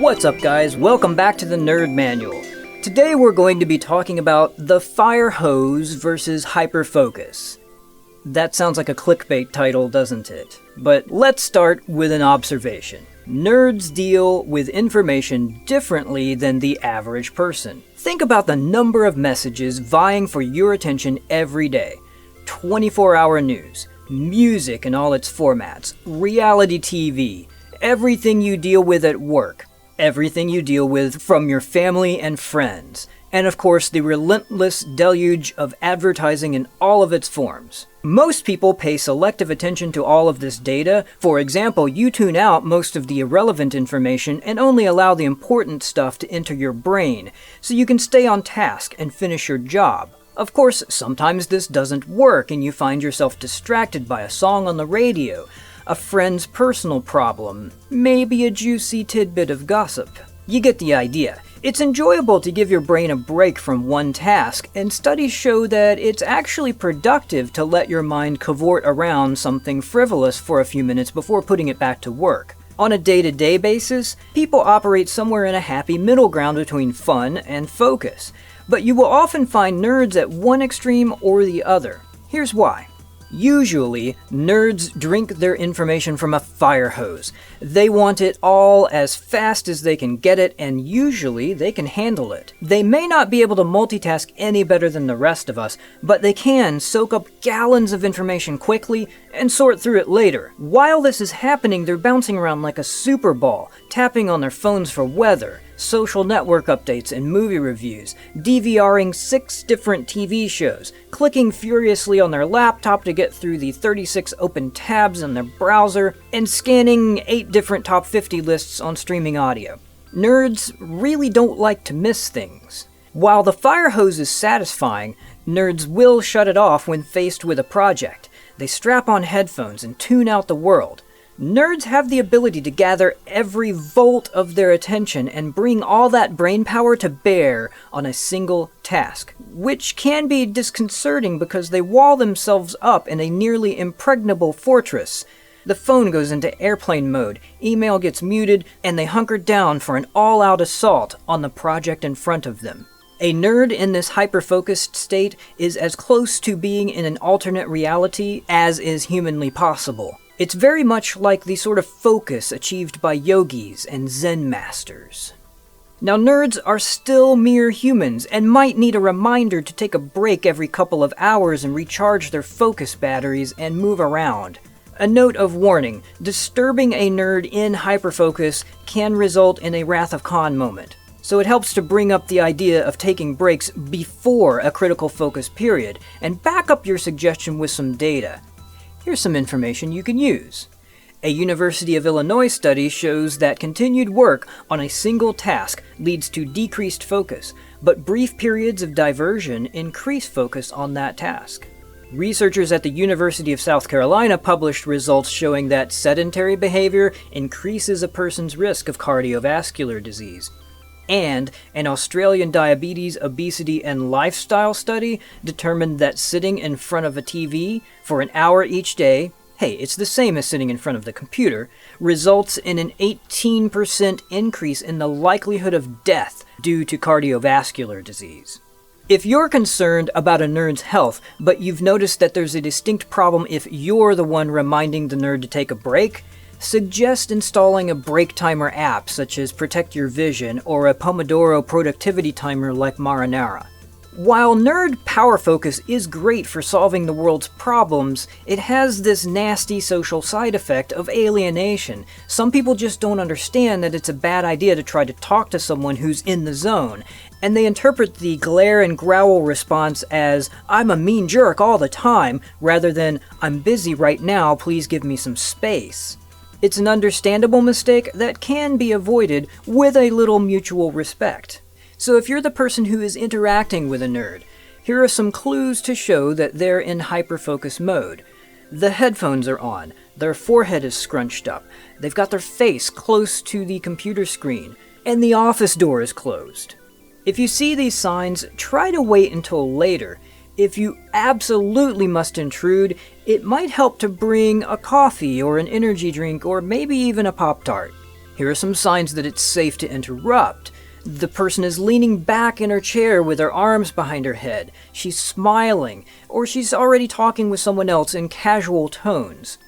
What's up guys, welcome back to the Nerd Manual. Today we're going to be talking about the fire hose versus hyperfocus. That sounds like a clickbait title, doesn't it? But let's start with an observation. Nerds deal with information differently than the average person. Think about the number of messages vying for your attention every day. 24-hour news, music in all its formats, reality TV, everything you deal with at work, everything you deal with from your family and friends, and of course the relentless deluge of advertising in all of its forms. Most people pay selective attention to all of this data. For example, you tune out most of the irrelevant information and only allow the important stuff to enter your brain, so you can stay on task and finish your job. Of course, sometimes this doesn't work and you find yourself distracted by a song on the radio, a friend's personal problem, maybe a juicy tidbit of gossip. You get the idea. It's enjoyable to give your brain a break from one task, and studies show that it's actually productive to let your mind cavort around something frivolous for a few minutes before putting it back to work. On a day-to-day basis, people operate somewhere in a happy middle ground between fun and focus, but you will often find nerds at one extreme or the other. Here's why. Usually, nerds drink their information from a fire hose. They want it all as fast as they can get it, and usually they can handle it. They may not be able to multitask any better than the rest of us, but they can soak up gallons of information quickly and sort through it later. While this is happening, they're bouncing around like a super ball, tapping on their phones for weather, social network updates and movie reviews, DVRing 6 different TV shows, clicking furiously on their laptop to get through the 36 open tabs in their browser, and scanning 8 different top 50 lists on streaming audio. Nerds really don't like to miss things. While the fire hose is satisfying, nerds will shut it off when faced with a project. They strap on headphones and tune out the world. Nerds have the ability to gather every volt of their attention and bring all that brain power to bear on a single task, which can be disconcerting because they wall themselves up in a nearly impregnable fortress. The phone goes into airplane mode, email gets muted, and they hunker down for an all-out assault on the project in front of them. A nerd in this hyper-focused state is as close to being in an alternate reality as is humanly possible. It's very much like the sort of focus achieved by yogis and Zen masters. Now, nerds are still mere humans and might need a reminder to take a break every couple of hours and recharge their focus batteries and move around. A note of warning, disturbing a nerd in hyperfocus can result in a Wrath of Khan moment. So it helps to bring up the idea of taking breaks before a critical focus period and back up your suggestion with some data. Here's some information you can use. A University of Illinois study shows that continued work on a single task leads to decreased focus, but brief periods of diversion increase focus on that task. Researchers at the University of South Carolina published results showing that sedentary behavior increases a person's risk of cardiovascular disease. And an Australian diabetes, obesity, and lifestyle study determined that sitting in front of a TV for an hour each day, hey, it's the same as sitting in front of the computer, results in an 18% increase in the likelihood of death due to cardiovascular disease. If you're concerned about a nerd's health, but you've noticed that there's a distinct problem if you're the one reminding the nerd to take a break, suggest installing a break timer app such as Protect Your Vision or a Pomodoro productivity timer like Marinara. While nerd power focus is great for solving the world's problems, it has this nasty social side effect of alienation. Some people just don't understand that it's a bad idea to try to talk to someone who's in the zone, and they interpret the glare and growl response as, "I'm a mean jerk all the time," rather than, "I'm busy right now, please give me some space." It's an understandable mistake that can be avoided with a little mutual respect. So if you're the person who is interacting with a nerd, here are some clues to show that they're in hyperfocus mode. The headphones are on, their forehead is scrunched up, they've got their face close to the computer screen, and the office door is closed. If you see these signs, try to wait until later. If you absolutely must intrude, it might help to bring a coffee or an energy drink or maybe even a Pop-Tart. Here are some signs that it's safe to interrupt. The person is leaning back in her chair with her arms behind her head. She's smiling, or she's already talking with someone else in casual tones.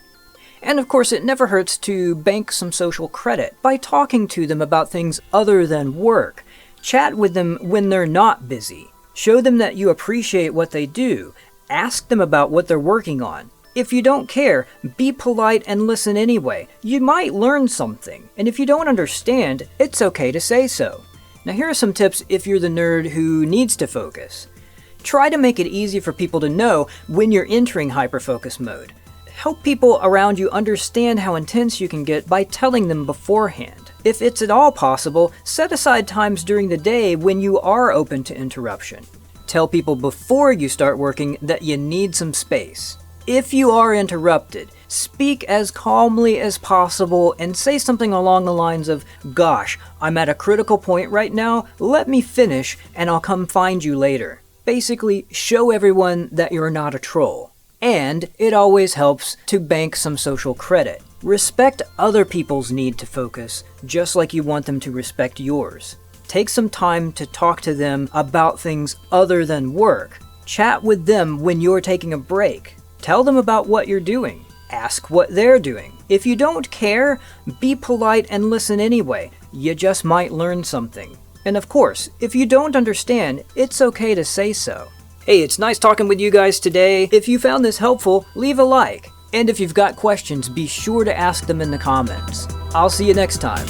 And of course, it never hurts to bank some social credit by talking to them about things other than work. Chat with them when they're not busy. Show them that you appreciate what they do. Ask them about what they're working on. If you don't care, be polite and listen anyway. You might learn something, and if you don't understand, it's okay to say so. Now here are some tips if you're the nerd who needs to focus. Try to make it easy for people to know when you're entering hyperfocus mode. Help people around you understand how intense you can get by telling them beforehand. If it's at all possible, set aside times during the day when you are open to interruption. Tell people before you start working that you need some space. If you are interrupted, speak as calmly as possible and say something along the lines of, "Gosh, I'm at a critical point right now, let me finish and I'll come find you later." Basically, show everyone that you're not a troll. And it always helps to bank some social credit. Respect other people's need to focus, just like you want them to respect yours. Take some time to talk to them about things other than work. Chat with them when you're taking a break. Tell them about what you're doing. Ask what they're doing. If you don't care, be polite and listen anyway. You just might learn something. And of course, if you don't understand, it's okay to say so. Hey, it's nice talking with you guys today. If you found this helpful, leave a like. And if you've got questions, be sure to ask them in the comments. I'll see you next time.